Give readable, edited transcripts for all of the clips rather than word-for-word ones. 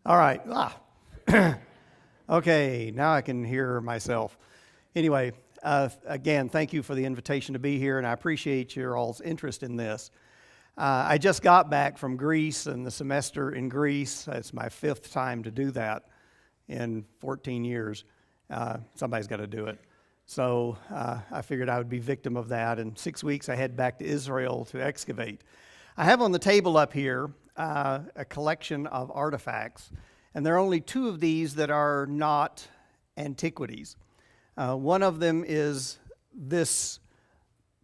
All right. Okay, now I can hear myself. Anyway, again, thank you for the invitation to be here, and I appreciate your all's interest in this. I just got back from Greece and the semester in Greece. It's my 5th time to do that in 14 years. Somebody's got to do it. So I figured I would be victim of that. In 6 weeks, I head back to Israel to excavate. I have on the table up here a collection of artifacts, and there are only 2 of these that are not antiquities. One of them is this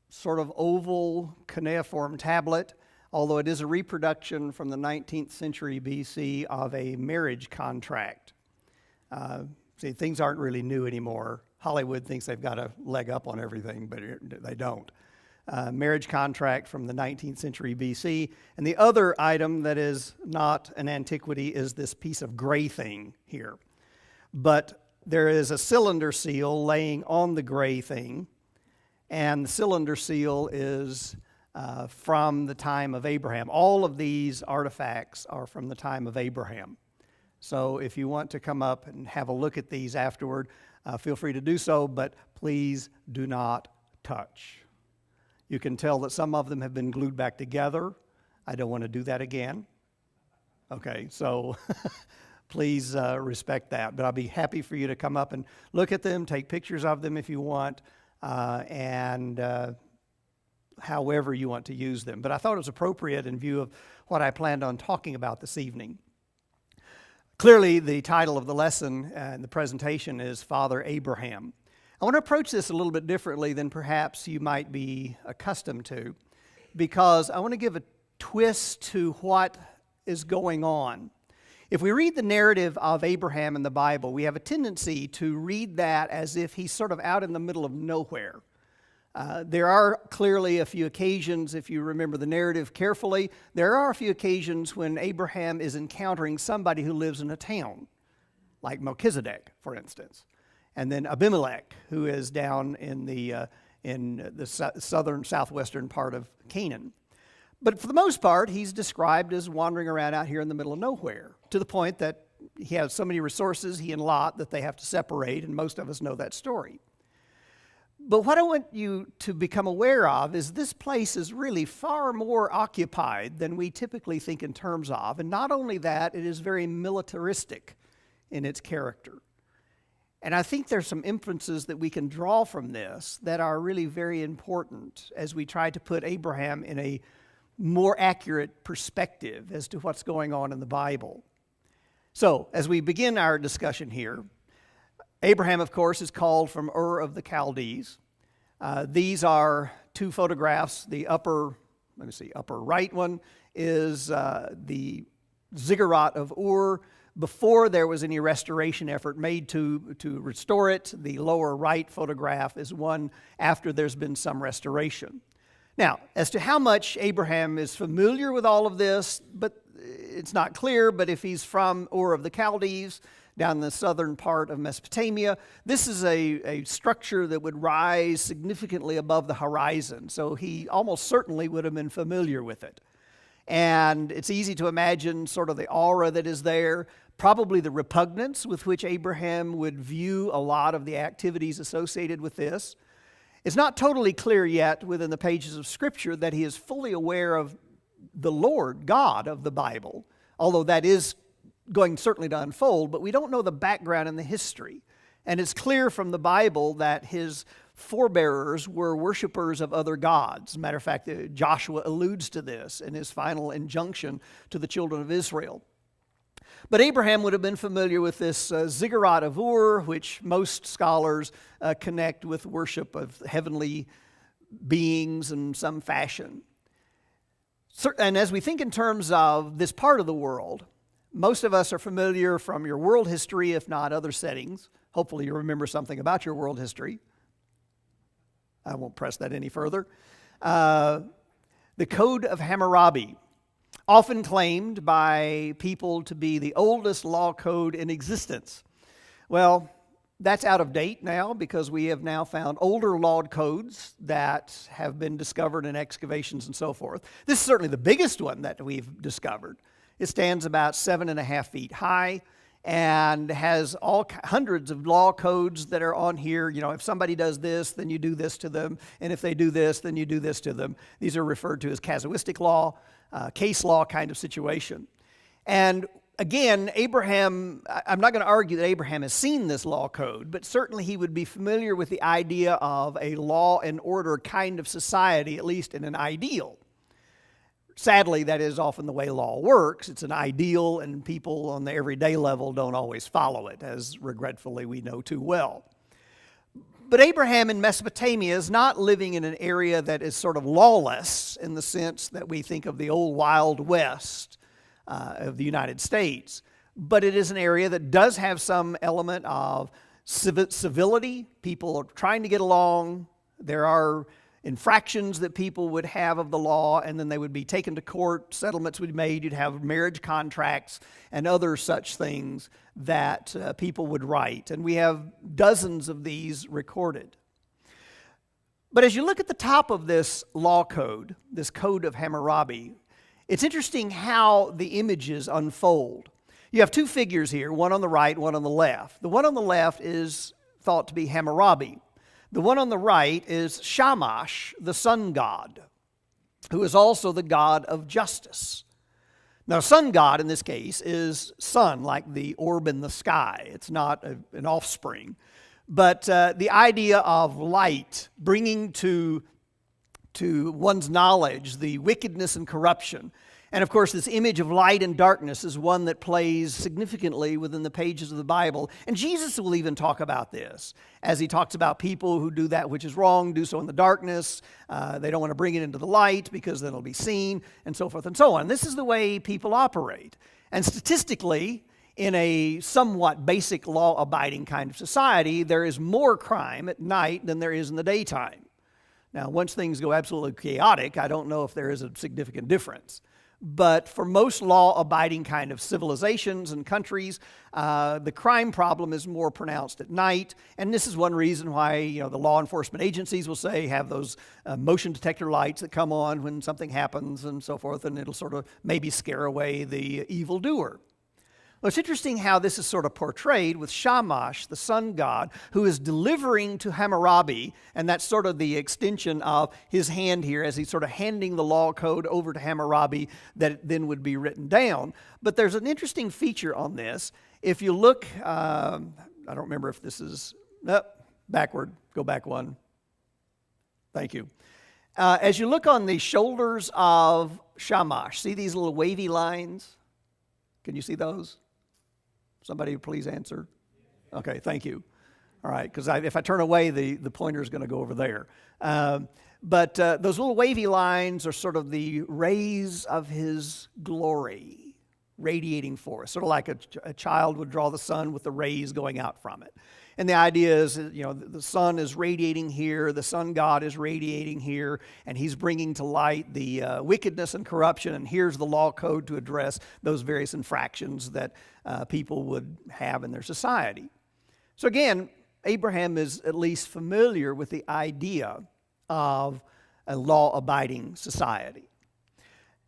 sort of oval cuneiform tablet, although it is a reproduction from the 19th century BC of a marriage contract. See, things aren't really new anymore. Hollywood thinks they've got a leg up on everything, but they don't. Marriage contract from the 19th century BC. And the other item that is not an antiquity is this piece of gray thing here. But there is a cylinder seal laying on the gray thing, and the cylinder seal is from the time of Abraham. All of these artifacts are from the time of Abraham. So if you want to come up and have a look at these afterward, feel free to do so, but please do not touch. You can tell that some of them have been glued back together. I don't want to do that again. Okay, so please respect that. But I'll be happy for you to come up and look at them, take pictures of them if you want, and however you want to use them. But I thought it was appropriate in view of what I planned on talking about this evening. Clearly, the title of the lesson and the presentation is Father Abraham. I want to approach this a little bit differently than perhaps you might be accustomed to, because I want to give a twist to what is going on. If we read the narrative of Abraham in the Bible, we have a tendency to read that as if he's sort of out in the middle of nowhere. There are clearly a few occasions, if you remember the narrative carefully, there are a few occasions when Abraham is encountering somebody who lives in a town, like Melchizedek, for instance. And then Abimelech, who is down in the southern, southwestern part of Canaan. But for the most part, he's described as wandering around out here in the middle of nowhere, to the point that he has so many resources, he and Lot, that they have to separate, and most of us know that story. But what I want you to become aware of is this place is really far more occupied than we typically think in terms of. And not only that, it is very militaristic in its character. And I think there's some inferences that we can draw from this that are really very important as we try to put Abraham in a more accurate perspective as to what's going on in the Bible. So, as we begin our discussion here, Abraham, of course, is called from Ur of the Chaldees. These are 2 photographs. The upper right one is the ziggurat of Ur, before there was any restoration effort made to restore it. The lower right photograph is one after there's been some restoration. Now, as to how much Abraham is familiar with all of this, but it's not clear, but if he's from Ur of the Chaldees, down in the southern part of Mesopotamia, this is a structure that would rise significantly above the horizon, so he almost certainly would have been familiar with it. And it's easy to imagine sort of the aura that is there, probably the repugnance with which Abraham would view a lot of the activities associated with this. It's not totally clear yet within the pages of Scripture that he is fully aware of the Lord God of the Bible, although that is going certainly to unfold, but we don't know the background and the history. And it's clear from the Bible that his forebearers were worshipers of other gods. As a matter of fact, Joshua alludes to this in his final injunction to the children of Israel. But Abraham would have been familiar with this ziggurat of Ur, which most scholars connect with worship of heavenly beings in some fashion. And as we think in terms of this part of the world, most of us are familiar from your world history, if not other settings. Hopefully you remember something about your world history. I won't press that any further. The Code of Hammurabi, often claimed by people to be the oldest law code in existence. Well, that's out of date now because we have now found older law codes that have been discovered in excavations and so forth. This is certainly the biggest one that we've discovered. It stands about 7.5 feet high and has hundreds of law codes that are on here. You know, if somebody does this, then you do this to them. And if they do this, then you do this to them. These are referred to as casuistic law, case law kind of situation. And again, Abraham, I'm not going to argue that Abraham has seen this law code, but certainly he would be familiar with the idea of a law and order kind of society, at least in an ideal. Sadly, that is often the way law works. It's an ideal, and people on the everyday level don't always follow it, as regretfully we know too well. But Abraham in Mesopotamia is not living in an area that is sort of lawless in the sense that we think of the old Wild West of the United States. But it is an area that does have some element of civility. People are trying to get along. There are infractions that people would have of the law, and then they would be taken to court, settlements would be made, you'd have marriage contracts and other such things that people would write. And we have dozens of these recorded. But as you look at the top of this law code, this Code of Hammurabi, it's interesting how the images unfold. You have two figures here, one on the right, one on the left. The one on the left is thought to be Hammurabi. The one on the right is Shamash, the sun god, who is also the god of justice. Now, sun god in this case is sun, like the orb in the sky. It's not an offspring. But the idea of light, bringing to one's knowledge the wickedness and corruption. And of course, this image of light and darkness is one that plays significantly within the pages of the Bible. And Jesus will even talk about this as he talks about people who do that which is wrong, do so in the darkness. They don't want to bring it into the light because then it'll be seen, and so forth and so on. This is the way people operate. And statistically, in a somewhat basic law-abiding kind of society, there is more crime at night than there is in the daytime. Now, once things go absolutely chaotic, I don't know if there is a significant difference. But for most law-abiding kind of civilizations and countries, the crime problem is more pronounced at night. And this is one reason why, the law enforcement agencies will say have those motion detector lights that come on when something happens and so forth, and it'll sort of maybe scare away the evildoer. Well, it's interesting how this is sort of portrayed with Shamash, the sun god, who is delivering to Hammurabi, and that's sort of the extension of his hand here as he's sort of handing the law code over to Hammurabi that it then would be written down. But there's an interesting feature on this. If you look, I don't remember if this is, backward, go back one. Thank you. As you look on the shoulders of Shamash, see these little wavy lines? Can you see those? Somebody please answer. Okay, thank you. All right, because if I turn away, the pointer is going to go over there. But those little wavy lines are sort of the rays of his glory radiating forth, sort of like a child would draw the sun with the rays going out from it. And the idea is, the sun is radiating here, the sun god is radiating here, and he's bringing to light the wickedness and corruption, and here's the law code to address those various infractions that people would have in their society. So again, Abraham is at least familiar with the idea of a law-abiding society.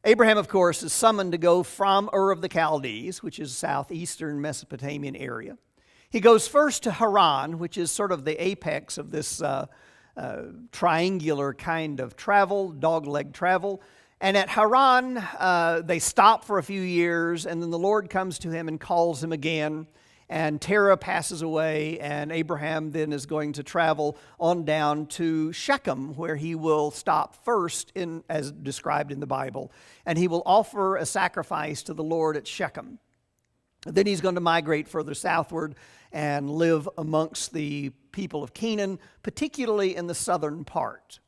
Abraham, of course, is summoned to go from Ur of the Chaldees, which is southeastern Mesopotamian area. He goes first to Haran, which is sort of the apex of this triangular kind of travel, dog-leg travel. And at Haran, they stop for a few years, and then the Lord comes to him and calls him again. And Terah passes away, and Abraham then is going to travel on down to Shechem, where he will stop first, as described in the Bible. And he will offer a sacrifice to the Lord at Shechem. Then he's going to migrate further southward and live amongst the people of Canaan, particularly in the southern part.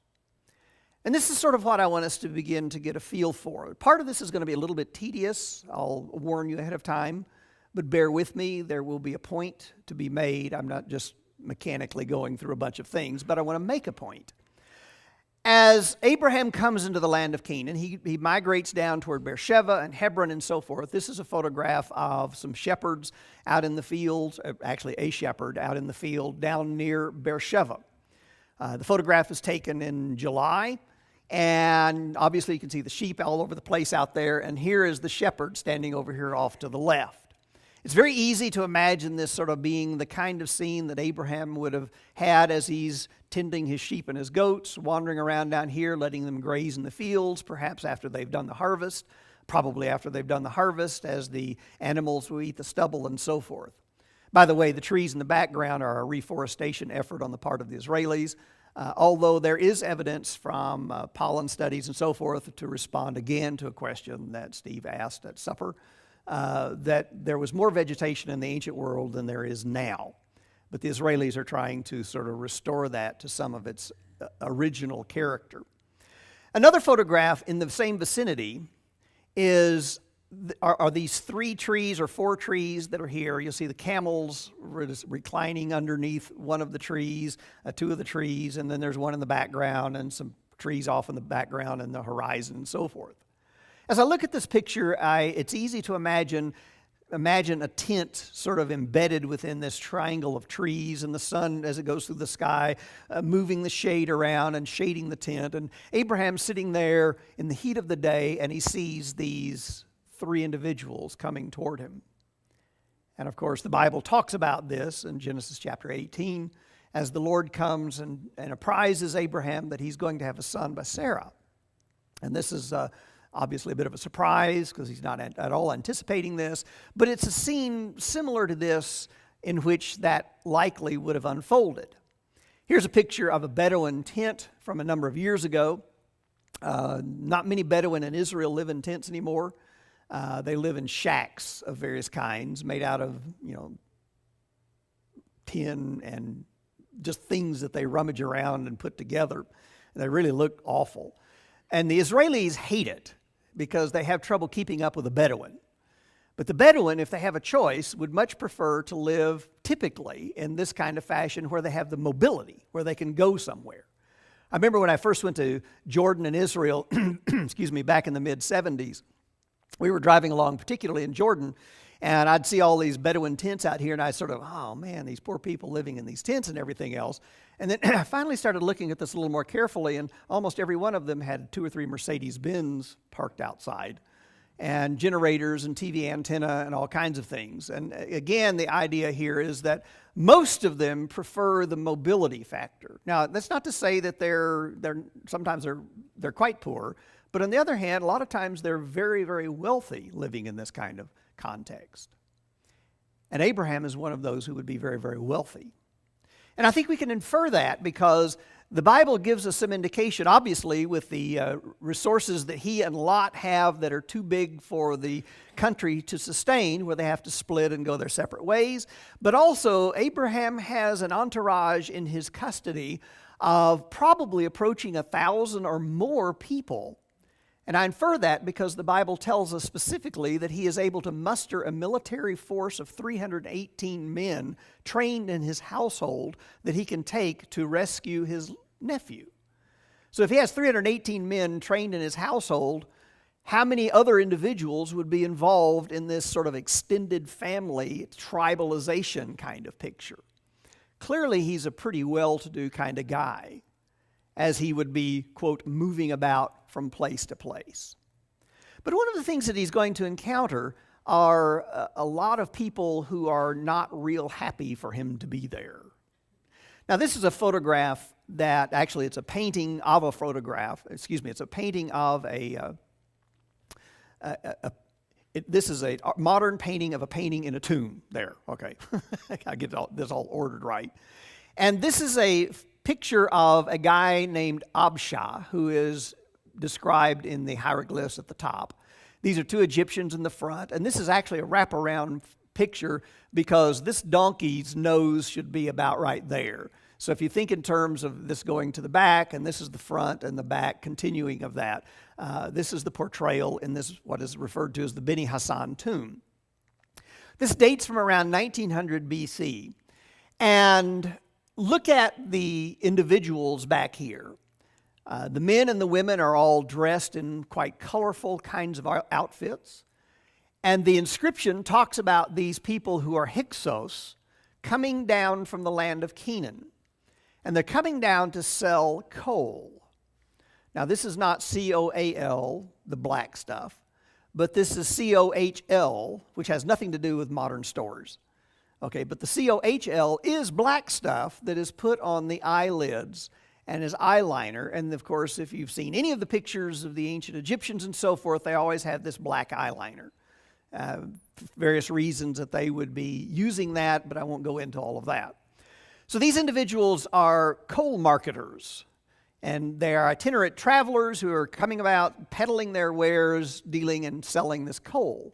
And this is sort of what I want us to begin to get a feel for. Part of this is going to be a little bit tedious. I'll warn you ahead of time, but bear with me. There will be a point to be made. I'm not just mechanically going through a bunch of things, but I want to make a point. As Abraham comes into the land of Canaan, he migrates down toward Beersheba and Hebron and so forth. This is a photograph of some shepherds out in the fields, actually a shepherd out in the field down near Beersheba. The photograph is taken in July. And obviously you can see the sheep all over the place out there. And here is the shepherd standing over here off to the left. It's very easy to imagine this sort of being the kind of scene that Abraham would have had as he's tending his sheep and his goats, wandering around down here, letting them graze in the fields, perhaps after they've done the harvest, probably after they've done the harvest, as the animals will eat the stubble and so forth. By the way, the trees in the background are a reforestation effort on the part of the Israelis. Although there is evidence from pollen studies and so forth to respond again to a question that Steve asked at supper, that there was more vegetation in the ancient world than there is now. But the Israelis are trying to sort of restore that to some of its original character. Another photograph in the same vicinity are these 3 trees or 4 trees that are here. You'll see the camels reclining underneath one of the trees, 2 of the trees, and then there's one in the background and some trees off in the background and the horizon and so forth. As I look at this picture, it's easy to imagine a tent sort of embedded within this triangle of trees, and the sun as it goes through the sky moving the shade around and shading the tent. And Abraham's sitting there in the heat of the day, and he sees these 3 individuals coming toward him. And of course, the Bible talks about this in Genesis chapter 18 as the Lord comes and apprises Abraham that he's going to have a son by Sarah. And this is obviously a bit of a surprise because he's not at all anticipating this, but it's a scene similar to this in which that likely would have unfolded. Here's a picture of a Bedouin tent from a number of years ago. Not many Bedouin in Israel live in tents anymore. They live in shacks of various kinds made out of, tin and just things that they rummage around and put together. They really look awful. And the Israelis hate it because they have trouble keeping up with the Bedouin. But the Bedouin, if they have a choice, would much prefer to live typically in this kind of fashion where they have the mobility, where they can go somewhere. I remember when I first went to Jordan and Israel, back in the mid-'70s, we were driving along, particularly in Jordan, and I'd see all these Bedouin tents out here, and I sort of, oh man, these poor people living in these tents and everything else. And then I finally started looking at this a little more carefully, and almost every one of them had 2 or 3 Mercedes-Benz parked outside, and generators and TV antenna and all kinds of things. And again, the idea here is that most of them prefer the mobility factor. Now, that's not to say that sometimes they're quite poor, but on the other hand, a lot of times they're very, very wealthy living in this kind of context. And Abraham is one of those who would be very, very wealthy. And I think we can infer that because the Bible gives us some indication, obviously, with the resources that he and Lot have that are too big for the country to sustain, where they have to split and go their separate ways. But also, Abraham has an entourage in his custody of probably approaching 1,000 or more people. And I infer that because the Bible tells us specifically that he is able to muster a military force of 318 men trained in his household that he can take to rescue his nephew. So if he has 318 men trained in his household, how many other individuals would be involved in this sort of extended family tribalization kind of picture? Clearly, he's a pretty well-to-do kind of guy, as he would be, quote, moving about from place to place. But one of the things that he's going to encounter are a lot of people who are not real happy for him to be there. Now, this is a photograph that, actually, it's a painting of a photograph. It's a painting of this is a modern painting of a painting in a tomb there. Okay, I get this all ordered right. And this is a picture of a guy named Abshah, who is described in the hieroglyphs at the top. These are 2 Egyptians in the front, and this is actually a wraparound picture because this donkey's nose should be about right there. So if you think in terms of this going to the back, and this is the front and the back continuing of that, this is the portrayal in this, what is referred to as the Beni Hassan tomb. This dates from around 1900 BC, and look at the individuals back here. The men and the women are all dressed in quite colorful kinds of outfits. And the inscription talks about these people who are Hyksos coming down from the land of Canaan. And they're coming down to sell coal. Now, this is not COAL, the black stuff, but this is COHL, which has nothing to do with modern stores. Okay, but the COHL is black stuff that is put on the eyelids and is eyeliner. And of course, if you've seen any of the pictures of the ancient Egyptians and so forth, they always had this black eyeliner. Various reasons that they would be using that, but I won't go into all of that. So these individuals are coal marketers, and they are itinerant travelers who are coming about peddling their wares, dealing and selling this coal.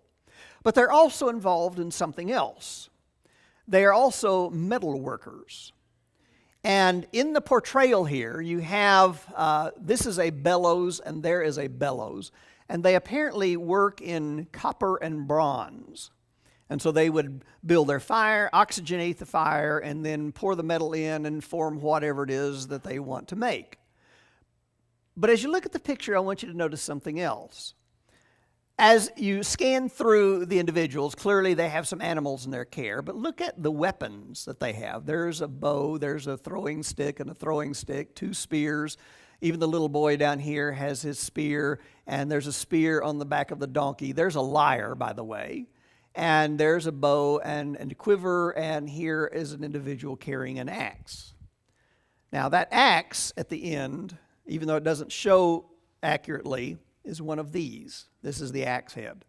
But they're also involved in something else. They are also metal workers. And in the portrayal here, you have, this is a bellows and there is a bellows. And they apparently work in copper and bronze. And so they would build their fire, oxygenate the fire, and then pour the metal in and form whatever it is that they want to make. But as you look at the picture, I want you to notice something else. As you scan through the individuals, clearly they have some animals in their care, but look at the weapons that they have. There's a bow, there's a throwing stick and a throwing stick, 2 spears. Even the little boy down here has his spear, and there's a spear on the back of the donkey. There's a lyre, by the way, and there's a bow and a quiver, and here is an individual carrying an axe. Now that axe at the end, even though it doesn't show accurately, is one of these. This is the axe head.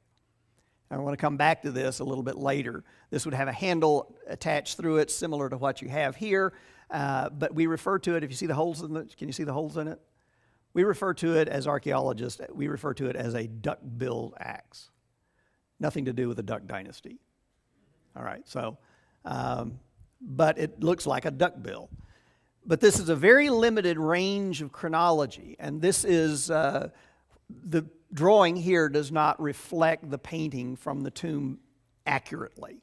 I want to come back to this a little bit later. This would have a handle attached through it, similar to what you have here, but we refer to it, if you see the holes in it, can you see the holes in it? We refer to it, as archaeologists, we refer to it as a duck-billed axe. Nothing to do with the Duck Dynasty. All right, so, but it looks like a duck-bill. But this is a very limited range of chronology, and this is, the drawing here does not reflect the painting from the tomb accurately.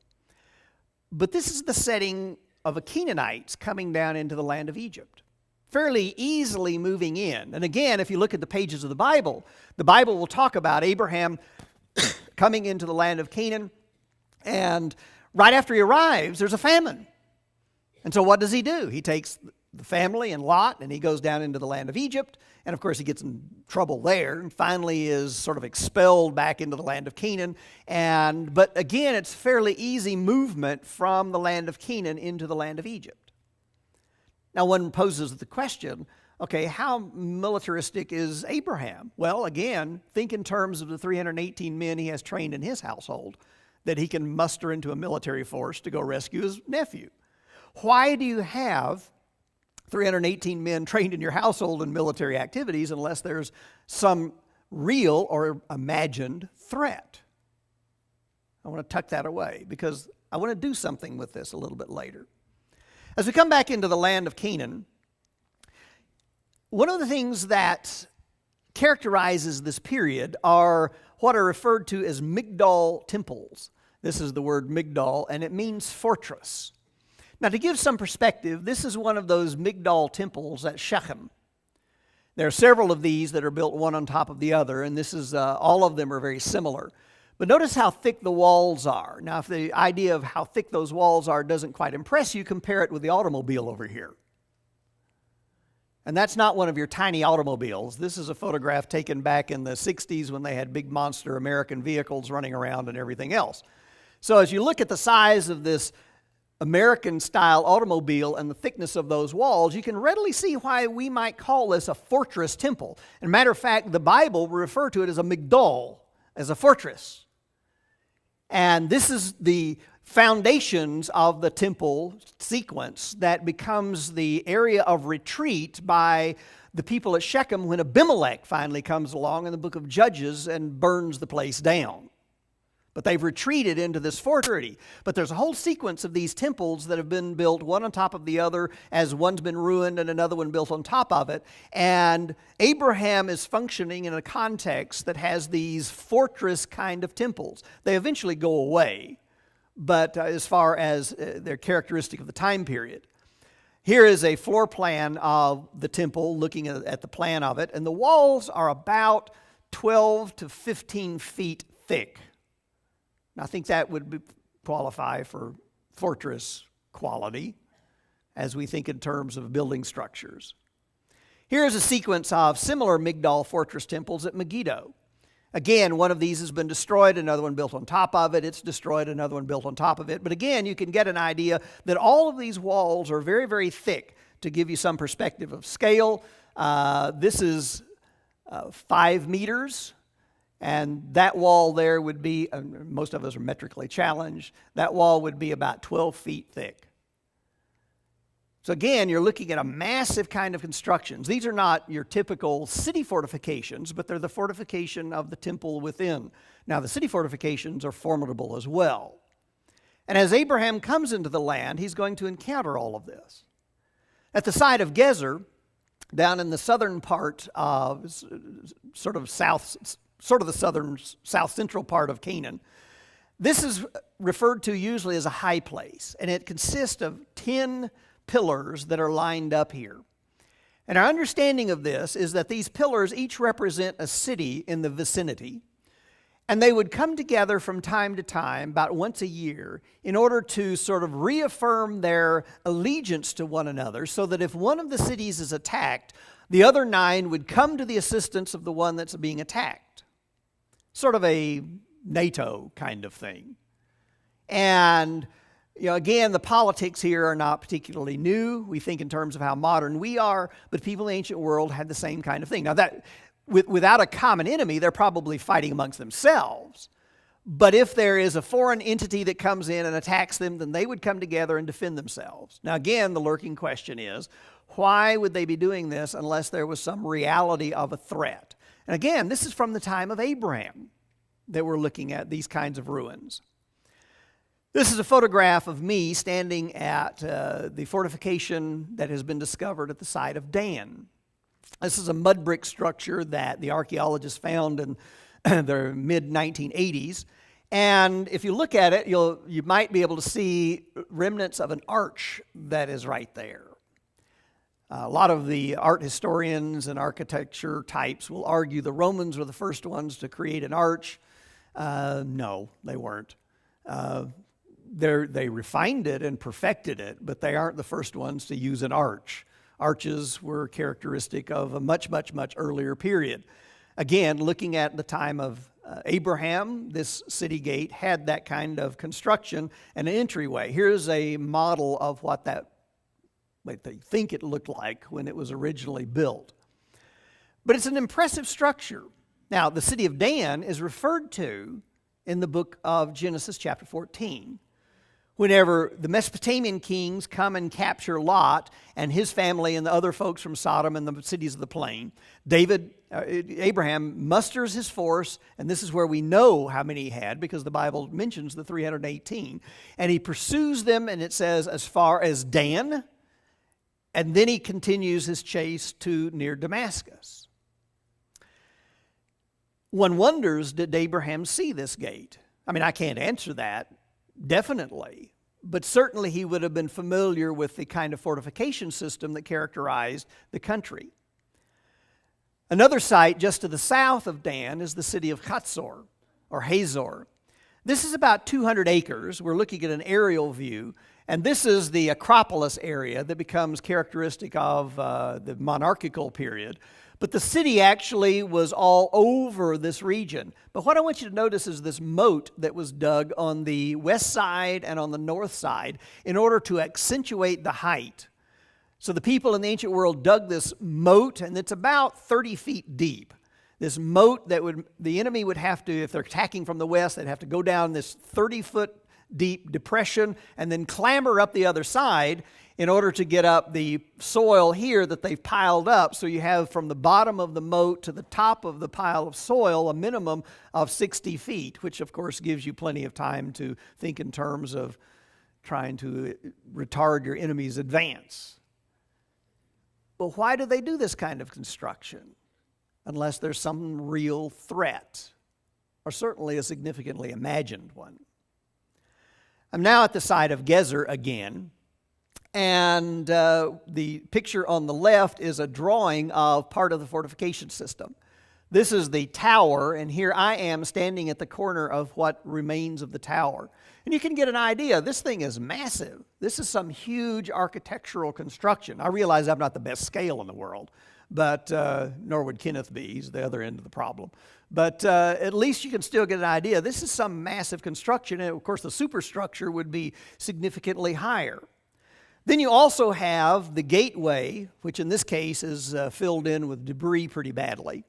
But this is the setting of the Canaanites coming down into the land of Egypt, fairly easily moving in. And again, if you look at the pages of the Bible will talk about Abraham coming into the land of Canaan, and right after he arrives, there's a famine. And so what does he do? He takes the family and Lot, and he goes down into the land of Egypt, and of course he gets in trouble there, and finally is sort of expelled back into the land of Canaan. But again, it's fairly easy movement from the land of Canaan into the land of Egypt. Now one poses the question, okay, how militaristic is Abraham? Well, again, think in terms of the 318 men he has trained in his household that he can muster into a military force to go rescue his nephew. Why do you have 318 men trained in your household in military activities unless there's some real or imagined threat? I want to tuck that away because I want to do something with this a little bit later. As we come back into the land of Canaan, one of the things that characterizes this period are what are referred to as Migdal temples. This is the word Migdal, and it means fortress. Now, to give some perspective, this is one of those Migdal temples at Shechem. There are several of these that are built one on top of the other, and this is all of them are very similar. But notice how thick the walls are. Now, if the idea of how thick those walls are doesn't quite impress you, compare it with the automobile over here. And that's not one of your tiny automobiles. This is a photograph taken back in the 60s when they had big monster American vehicles running around and everything else. So as you look at the size of this American-style automobile and the thickness of those walls, you can readily see why we might call this a fortress temple. As a matter of fact, the Bible will refer to it as a Migdal, as a fortress. And this is the foundations of the temple sequence that becomes the area of retreat by the people at Shechem when Abimelech finally comes along in the book of Judges and burns the place down. But they've retreated into this fortress. But there's a whole sequence of these temples that have been built one on top of the other as one's been ruined and another one built on top of it. And Abraham is functioning in a context that has these fortress kind of temples. They eventually go away, but as far as they're characteristic of the time period. Here is a floor plan of the temple, looking at the plan of it, and the walls are about 12 to 15 feet thick. I think that would qualify for fortress quality as we think in terms of building structures. Here's a sequence of similar Migdal fortress temples at Megiddo. Again, one of these has been destroyed, another one built on top of it. It's destroyed, another one built on top of it. But again, you can get an idea that all of these walls are very, very thick to give you some perspective of scale. This is 5 meters, and that wall there would be, most of us are metrically challenged, that wall would be about 12 feet thick. So again, you're looking at a massive kind of constructions. These are not your typical city fortifications, but they're the fortification of the temple within. Now, the city fortifications are formidable as well. And as Abraham comes into the land, he's going to encounter all of this. At the site of Gezer, down in the southern part of the south central part of Canaan, this is referred to usually as a high place, and it consists of 10 pillars that are lined up here. And our understanding of this is that these pillars each represent a city in the vicinity, and they would come together from time to time, about once a year, in order to sort of reaffirm their allegiance to one another, so that if one of the cities is attacked, the other 9 would come to the assistance of the one that's being attacked. Sort of a NATO kind of thing. And again, the politics here are not particularly new. We think in terms of how modern we are, but people in the ancient world had the same kind of thing. Now, that without a common enemy, they're probably fighting amongst themselves. But if there is a foreign entity that comes in and attacks them, then they would come together and defend themselves. Now, again, the lurking question is, why would they be doing this unless there was some reality of a threat? And again, this is from the time of Abraham that we're looking at these kinds of ruins. This is a photograph of me standing at the fortification that has been discovered at the site of Dan. This is a mud brick structure that the archaeologists found in the mid-1980s. And if you look at it, you might be able to see remnants of an arch that is right there. A lot of the art historians and architecture types will argue the Romans were the first ones to create an arch. No, they weren't. They refined it and perfected it, but they aren't the first ones to use an arch. Arches were characteristic of a much, much, much earlier period. Again, looking at the time of Abraham, this city gate had that kind of construction and an entryway. Here's a model of what they think it looked like when it was originally built. But it's an impressive structure. Now, the city of Dan is referred to in the book of Genesis chapter 14. Whenever the Mesopotamian kings come and capture Lot and his family and the other folks from Sodom and the cities of the plain, Abraham musters his force, and this is where we know how many he had because the Bible mentions the 318. And he pursues them, and it says as far as Dan, and then he continues his chase to near Damascus. One wonders, did Abraham see this gate? I mean, I can't answer that definitely, but certainly he would have been familiar with the kind of fortification system that characterized the country. Another site just to the south of Dan is the city of Hatzor, or Hazor. This is about 200 acres. We're looking at an aerial view, and this is the Acropolis area that becomes characteristic of the monarchical period. But the city actually was all over this region. But what I want you to notice is this moat that was dug on the west side and on the north side in order to accentuate the height. So the people in the ancient world dug this moat, and it's about 30 feet deep. This moat that the enemy would have to, if they're attacking from the west, they'd have to go down this 30-foot deep depression and then clamber up the other side in order to get up the soil here that they've piled up. So you have from the bottom of the moat to the top of the pile of soil a minimum of 60 feet, which of course gives you plenty of time to think in terms of trying to retard your enemy's advance. But why do they do this kind of construction? Unless there's some real threat, or certainly a significantly imagined one. I'm now at the site of Gezer again. And the picture on the left is a drawing of part of the fortification system. This is the tower, and here I am standing at the corner of what remains of the tower. And you can get an idea, this thing is massive. This is some huge architectural construction. I realize I'm not the best scale in the world, but nor would Kenneth be. He's the other end of the problem. But at least you can still get an idea. This is some massive construction, and of course the superstructure would be significantly higher. Then you also have the gateway, which in this case is filled in with debris pretty badly.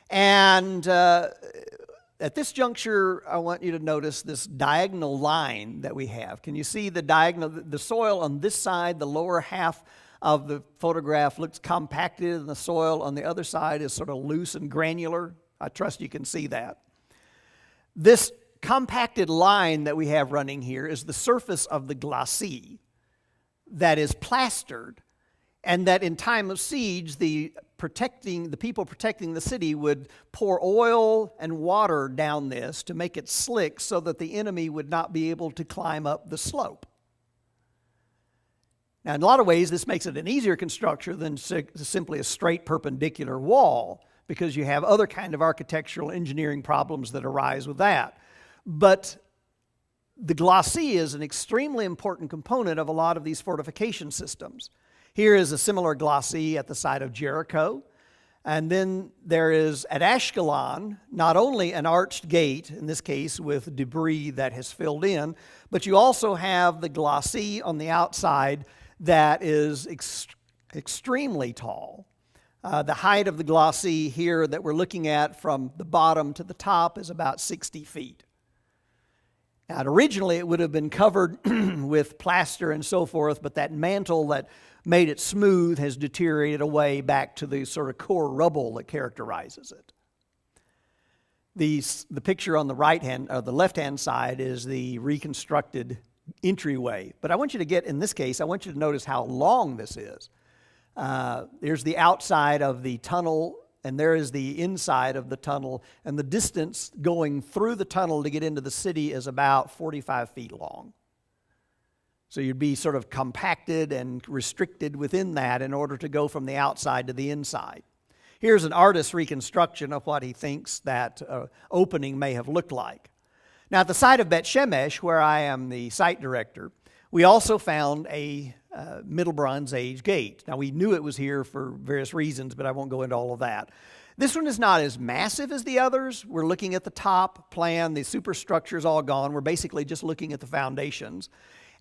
And at this juncture, I want you to notice this diagonal line that we have. Can you see the diagonal? The soil on this side, the lower half of the photograph looks compacted, and the soil on the other side is sort of loose and granular. I trust you can see that. This compacted line that we have running here is the surface of the glacis that is plastered, and that in time of siege, the people protecting the city would pour oil and water down this to make it slick so that the enemy would not be able to climb up the slope. Now, in a lot of ways, this makes it an easier construction than simply a straight perpendicular wall, because you have other kind of architectural engineering problems that arise with that. But the glacis is an extremely important component of a lot of these fortification systems. Here is a similar glacis at the site of Jericho. And then there is at Ashkelon, not only an arched gate, in this case with debris that has filled in, but you also have the glacis on the outside that is extremely tall. The height of the glacis here that we're looking at from the bottom to the top is about 60 feet. Now, originally it would have been covered with plaster and so forth, but that mantle that made it smooth has deteriorated away back to the sort of core rubble that characterizes it. The picture on the the left-hand side is the reconstructed entryway. But I want you to get, in this case, I want you to notice how long this is. There's the outside of the tunnel, and there is the inside of the tunnel, and the distance going through the tunnel to get into the city is about 45 feet long. So you'd be sort of compacted and restricted within that in order to go from the outside to the inside. Here's an artist's reconstruction of what he thinks that opening may have looked like. Now, at the site of Bet Shemesh, where I am the site director, we also found a Middle Bronze Age gate. Now, we knew it was here for various reasons, but I won't go into all of that. This one is not as massive as the others. We're looking at the top plan. The superstructure is all gone. We're basically just looking at the foundations.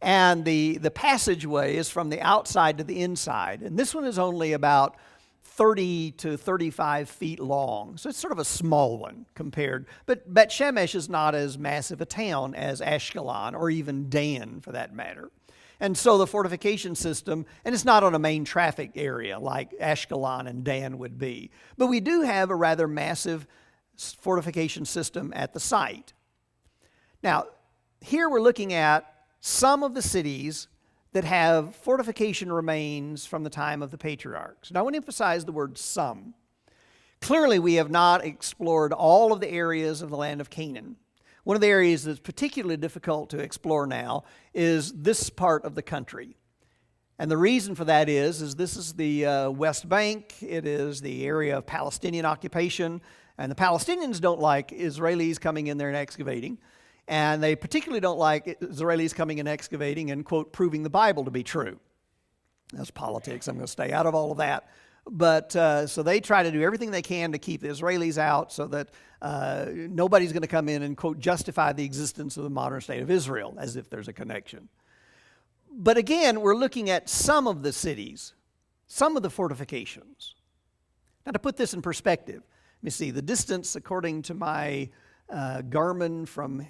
And the passageway is from the outside to the inside. And this one is only about 30 to 35 feet long. So it's sort of a small one compared. But Bet Shemesh is not as massive a town as Ashkelon or even Dan for that matter. And so the fortification system, and it's not on a main traffic area like Ashkelon and Dan would be. But we do have a rather massive fortification system at the site. Now, here we're looking at some of the cities that have fortification remains from the time of the patriarchs. Now, I want to emphasize the word some. Clearly, we have not explored all of the areas of the land of Canaan. One of the areas that's particularly difficult to explore now is this part of the country. And the reason for that is this is the West Bank. It is the area of Palestinian occupation. And the Palestinians don't like Israelis coming in there and excavating. And they particularly don't like Israelis coming and excavating and, quote, proving the Bible to be true. That's politics. I'm going to stay out of all of that. But so they try to do everything they can to keep the Israelis out so that nobody's going to come in and, quote, justify the existence of the modern state of Israel, as if there's a connection. But again, we're looking at some of the cities, some of the fortifications. Now, to put this in perspective, let me see. The distance, according to my Garmin from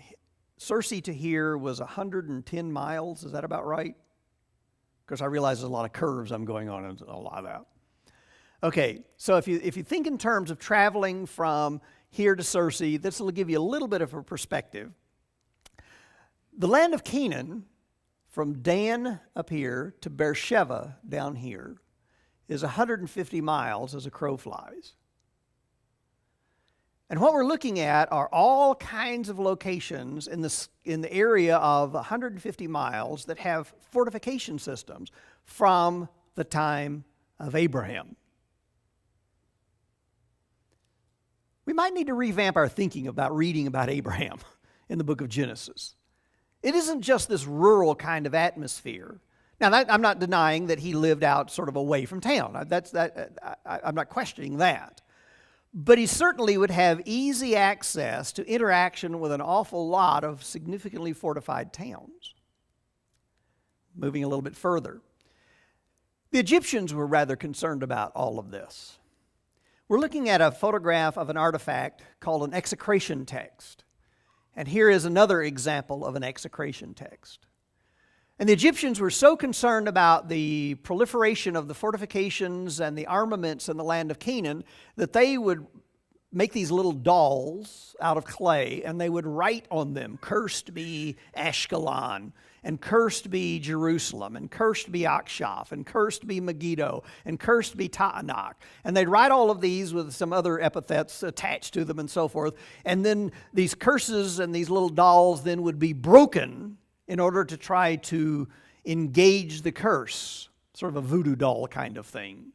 Searcy to here was 110 miles. Is that about right? Of course, I realize there's a lot of curves I'm going on and a lot of that. Okay, so if you think in terms of traveling from here to Searcy, this will give you a little bit of a perspective. The land of Canaan, from Dan up here to Beersheba down here, is 150 miles as a crow flies. And what we're looking at are all kinds of locations in the area of 150 miles that have fortification systems from the time of Abraham. We might need to revamp our thinking about reading about Abraham in the book of Genesis. It isn't just this rural kind of atmosphere. Now, I'm not denying that he lived out sort of away from town. I'm not questioning that. But he certainly would have easy access to interaction with an awful lot of significantly fortified towns. Moving a little bit further, the Egyptians were rather concerned about all of this. We're looking at a photograph of an artifact called an execration text. And here is another example of an execration text. And the Egyptians were so concerned about the proliferation of the fortifications and the armaments in the land of Canaan that they would make these little dolls out of clay, and they would write on them, "Cursed be Ashkelon," and "Cursed be Jerusalem," and "Cursed be Akshaph," and "Cursed be Megiddo," and "Cursed be Taanach." And they'd write all of these with some other epithets attached to them and so forth. And then these curses and these little dolls then would be broken in order to try to engage the curse, sort of a voodoo doll kind of thing.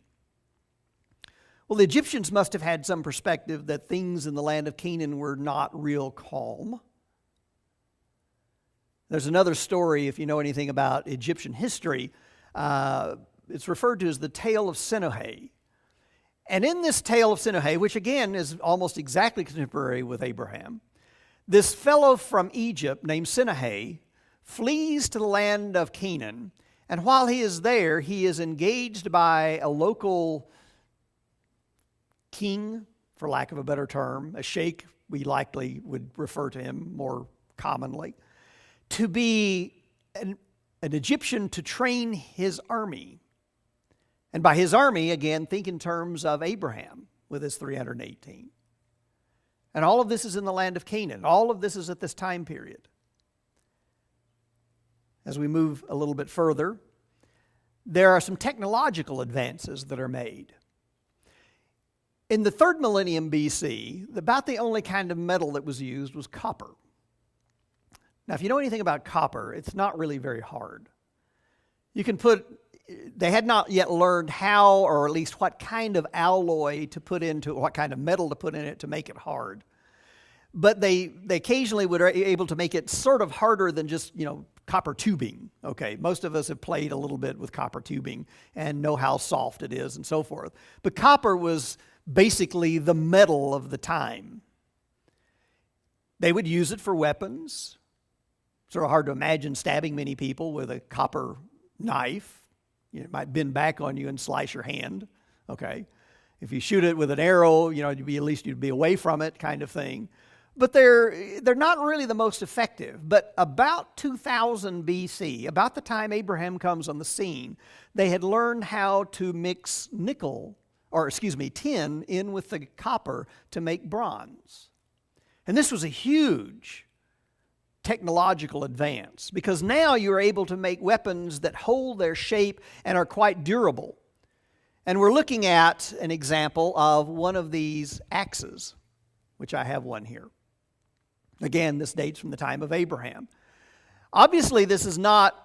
Well, the Egyptians must have had some perspective that things in the land of Canaan were not real calm. There's another story, if you know anything about Egyptian history. It's referred to as the Tale of Sennacherib. And in this Tale of Sennacherib, which again is almost exactly contemporary with Abraham, this fellow from Egypt named Sennacherib flees to the land of Canaan. And while he is there, he is engaged by a local king, for lack of a better term, a sheikh, we likely would refer to him more commonly, to be an Egyptian to train his army. And by his army, again, think in terms of Abraham with his 318. And all of this is in the land of Canaan. All of this is at this time period. As we move a little bit further, there are some technological advances that are made. In the 3rd millennium BC, about the only kind of metal that was used was copper. Now, if you know anything about copper, it's not really very hard. They had not yet learned how, or at least what kind of alloy to put into, what kind of metal to put in it to make it hard. But they occasionally were able to make it sort of harder than just, copper tubing. Okay, most of us have played a little bit with copper tubing and know how soft it is and so forth. But copper was basically the metal of the time. They would use it for weapons. Sort of hard to imagine stabbing many people with a copper knife. It might bend back on you and slice your hand. Okay, if you shoot it with an arrow, at least you'd be away from it, kind of thing. But they're not really the most effective. But about 2000 BC, about the time Abraham comes on the scene, they had learned how to mix tin in with the copper to make bronze. And this was a huge technological advance, because now you're able to make weapons that hold their shape and are quite durable. And we're looking at an example of one of these axes, which I have one here. Again, this dates from the time of Abraham. Obviously, this is not,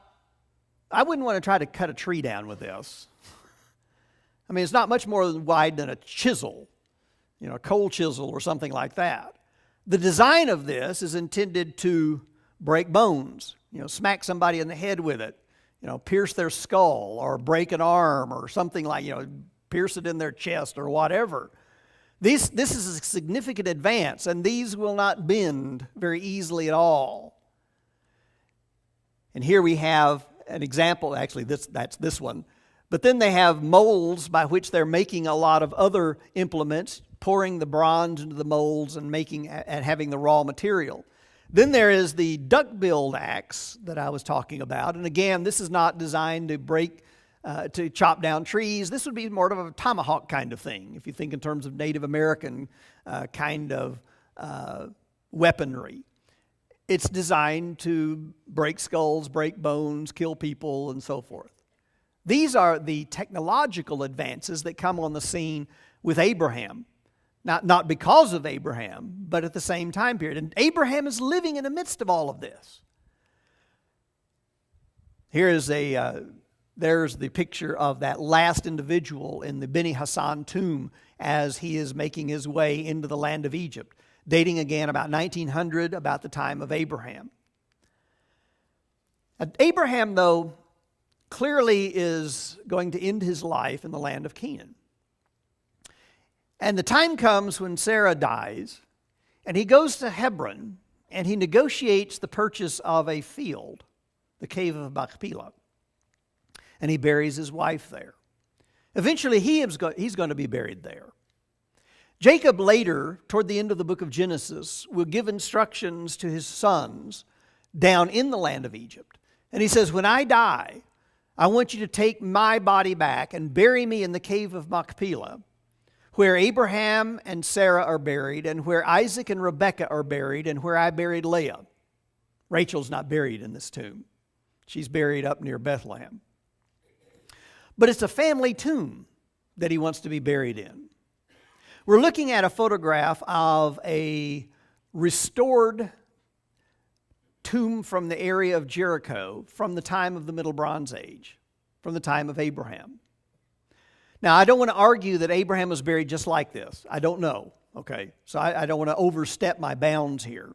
I wouldn't want to try to cut a tree down with this. I mean, it's not much more wide than a chisel, a coal chisel or something like that. The design of this is intended to break bones, smack somebody in the head with it, pierce their skull or break an arm or something like, pierce it in their chest or whatever. This is a significant advance, and these will not bend very easily at all. And here we have an example, actually that's this one. But then they have molds by which they're making a lot of other implements, pouring the bronze into the molds and having the raw material. Then there is the duck-billed axe that I was talking about. And again, this is not designed to chop down trees. This would be more of a tomahawk kind of thing, if you think in terms of Native American kind of weaponry. It's designed to break skulls, break bones, kill people, and so forth. These are the technological advances that come on the scene with Abraham. Not because of Abraham, but at the same time period. And Abraham is living in the midst of all of this. There's the picture of that last individual in the Beni Hassan tomb as he is making his way into the land of Egypt, dating again about 1900, about the time of Abraham. Abraham, though, clearly is going to end his life in the land of Canaan. And the time comes when Sarah dies, and he goes to Hebron, and he negotiates the purchase of a field, the cave of Machpelah. And he buries his wife there. Eventually, he's going to be buried there. Jacob later, toward the end of the book of Genesis, will give instructions to his sons down in the land of Egypt. And he says, when I die, I want you to take my body back and bury me in the cave of Machpelah, where Abraham and Sarah are buried, and where Isaac and Rebekah are buried, and where I buried Leah. Rachel's not buried in this tomb. She's buried up near Bethlehem. But it's a family tomb that he wants to be buried in. We're looking at a photograph of a restored tomb from the area of Jericho from the time of the Middle Bronze Age, from the time of Abraham. Now, I don't want to argue that Abraham was buried just like this. I don't know, okay? So I don't want to overstep my bounds here.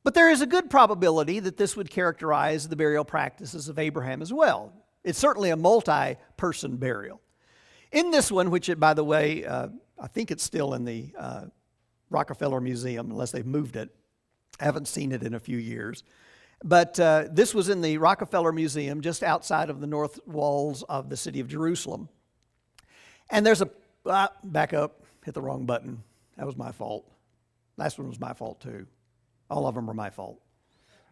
But there is a good probability that this would characterize the burial practices of Abraham as well. It's certainly a multi-person burial. In this one, which, by the way, I think it's still in the Rockefeller Museum, unless they've moved it. I haven't seen it in a few years. But this was in the Rockefeller Museum just outside of the north walls of the city of Jerusalem. And there's back up, hit the wrong button. That was my fault. Last one was my fault too. All of them are my fault.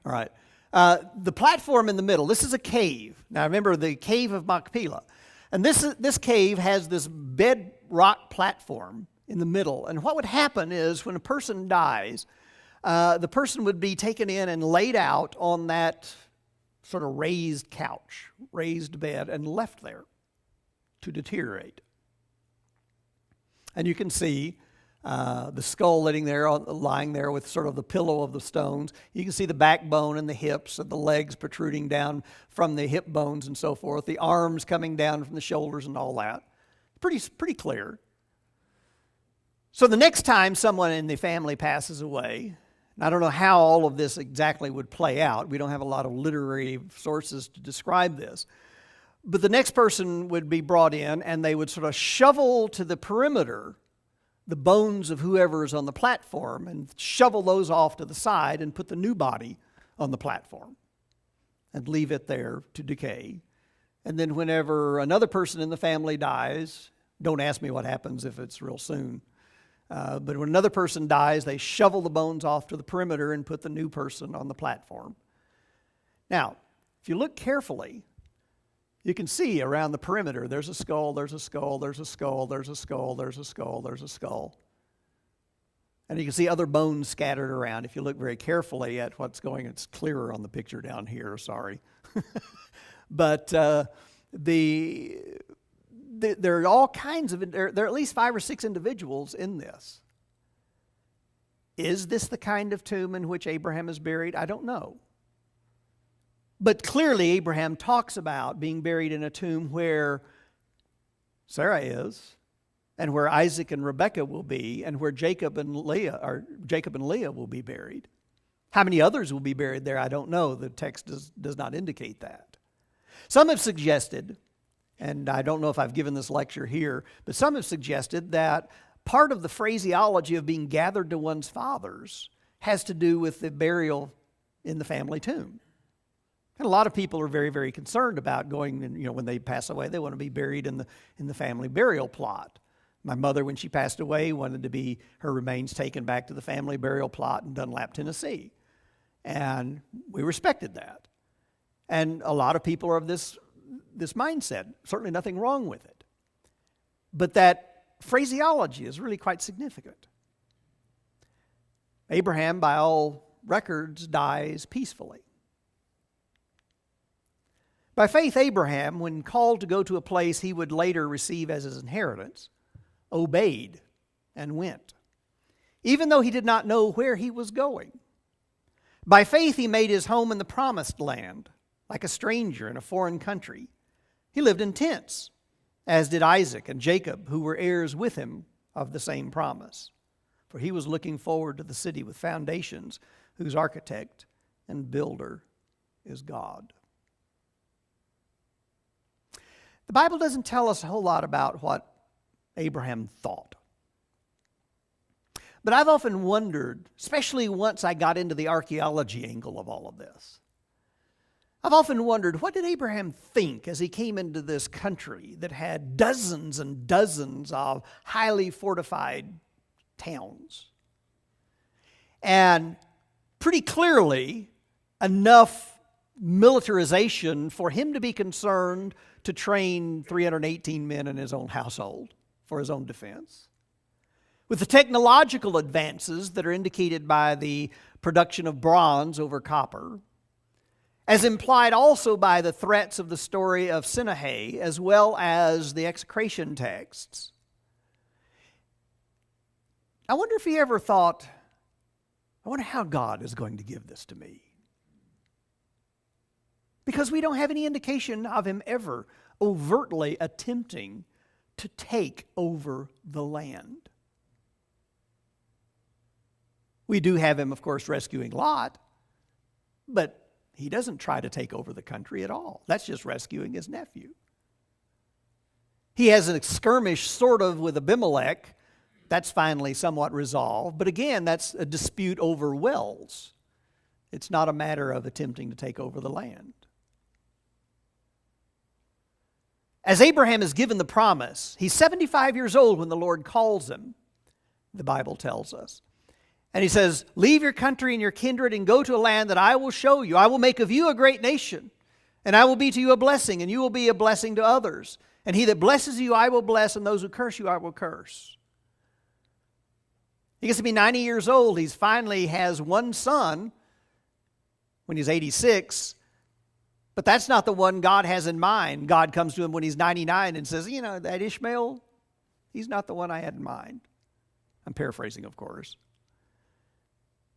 All right. The platform in the middle, this is a cave. Now remember the cave of Machpelah. And this cave has this bedrock platform in the middle. And what would happen is when a person dies, the person would be taken in and laid out on that sort of raised couch, raised bed, and left there to deteriorate. And you can see the skull lying there with sort of the pillow of the stones. You can see the backbone and the hips and the legs protruding down from the hip bones and so forth, the arms coming down from the shoulders and all that. Pretty clear. So the next time someone in the family passes away, and I don't know how all of this exactly would play out. We don't have a lot of literary sources to describe this. But the next person would be brought in, and they would sort of shovel to the perimeter the bones of whoever is on the platform and shovel those off to the side and put the new body on the platform and leave it there to decay. And then whenever another person in the family dies, don't ask me what happens if it's real soon, but when another person dies, they shovel the bones off to the perimeter and put the new person on the platform. Now, if you look carefully, you can see around the perimeter, there's a skull, there's a skull, there's a skull, there's a skull, there's a skull, there's a skull. And you can see other bones scattered around. If you look very carefully at what's going, it's clearer on the picture down here, sorry. But there are all kinds of, there are at least 5 or 6 individuals in this. Is this the kind of tomb in which Abraham is buried? I don't know. But clearly Abraham talks about being buried in a tomb where Sarah is, and where Isaac and Rebekah will be, and where Jacob and Leah will be buried. How many others will be buried there, I don't know. The text does not indicate that. Some have suggested, and I don't know if I've given this lecture here, but some have suggested that part of the phraseology of being gathered to one's fathers has to do with the burial in the family tomb. And a lot of people are very, very concerned about going, and when they pass away, they want to be buried in the family burial plot. My mother, when she passed away, wanted to be her remains taken back to the family burial plot in Dunlap, Tennessee. And we respected that. And a lot of people are of this mindset. Certainly nothing wrong with it. But that phraseology is really quite significant. Abraham, by all records, dies peacefully. By faith, Abraham, when called to go to a place he would later receive as his inheritance, obeyed and went, even though he did not know where he was going. By faith, he made his home in the promised land, like a stranger in a foreign country. He lived in tents, as did Isaac and Jacob, who were heirs with him of the same promise. For he was looking forward to the city with foundations, whose architect and builder is God. The Bible doesn't tell us a whole lot about what Abraham thought. But I've often wondered, especially once I got into the archaeology angle of all of this, I've often wondered, what did Abraham think as he came into this country that had dozens and dozens of highly fortified towns? And pretty clearly enough militarization for him to be concerned to train 318 men in his own household for his own defense. With the technological advances that are indicated by the production of bronze over copper, as implied also by the threats of the story of Sinai, as well as the execration texts. I wonder if he ever thought, I wonder how God is going to give this to me. Because we don't have any indication of him ever overtly attempting to take over the land. We do have him, of course, rescuing Lot, but he doesn't try to take over the country at all. That's just rescuing his nephew. He has a skirmish sort of with Abimelech. That's finally somewhat resolved. But again, that's a dispute over wells. It's not a matter of attempting to take over the land. As Abraham is given the promise, he's 75 years old when the Lord calls him, the Bible tells us. And he says, leave your country and your kindred and go to a land that I will show you. I will make of you a great nation, and I will be to you a blessing, and you will be a blessing to others. And he that blesses you I will bless, and those who curse you I will curse. He gets to be 90 years old. He finally has one son when he's 86, but that's not the one God has in mind. God comes to him when he's 99 and says, that Ishmael, he's not the one I had in mind. I'm paraphrasing, of course.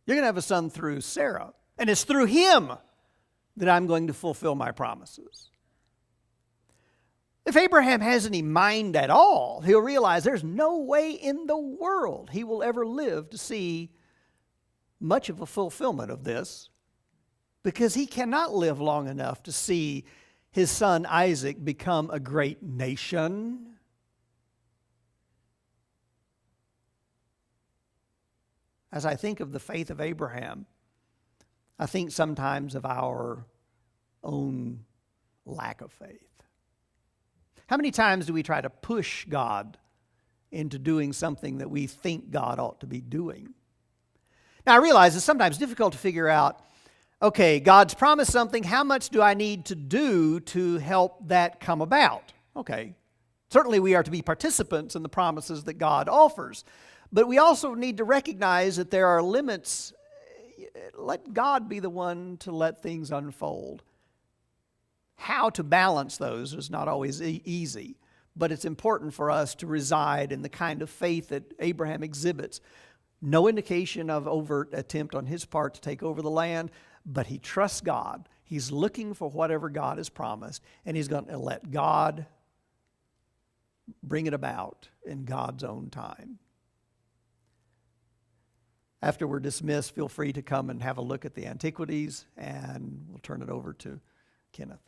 You're going to have a son through Sarah, and it's through him that I'm going to fulfill my promises. If Abraham has any mind at all, he'll realize there's no way in the world he will ever live to see much of a fulfillment of this, because he cannot live long enough to see his son Isaac become a great nation. As I think of the faith of Abraham, I think sometimes of our own lack of faith. How many times do we try to push God into doing something that we think God ought to be doing? Now, I realize it's sometimes difficult to figure out, okay, God's promised something, how much do I need to do to help that come about? Okay, certainly we are to be participants in the promises that God offers. But we also need to recognize that there are limits. Let God be the one to let things unfold. How to balance those is not always easy, but it's important for us to reside in the kind of faith that Abraham exhibits. No indication of overt attempt on his part to take over the land, but he trusts God. He's looking for whatever God has promised, and he's going to let God bring it about in God's own time. After we're dismissed, feel free to come and have a look at the antiquities, and we'll turn it over to Kenneth.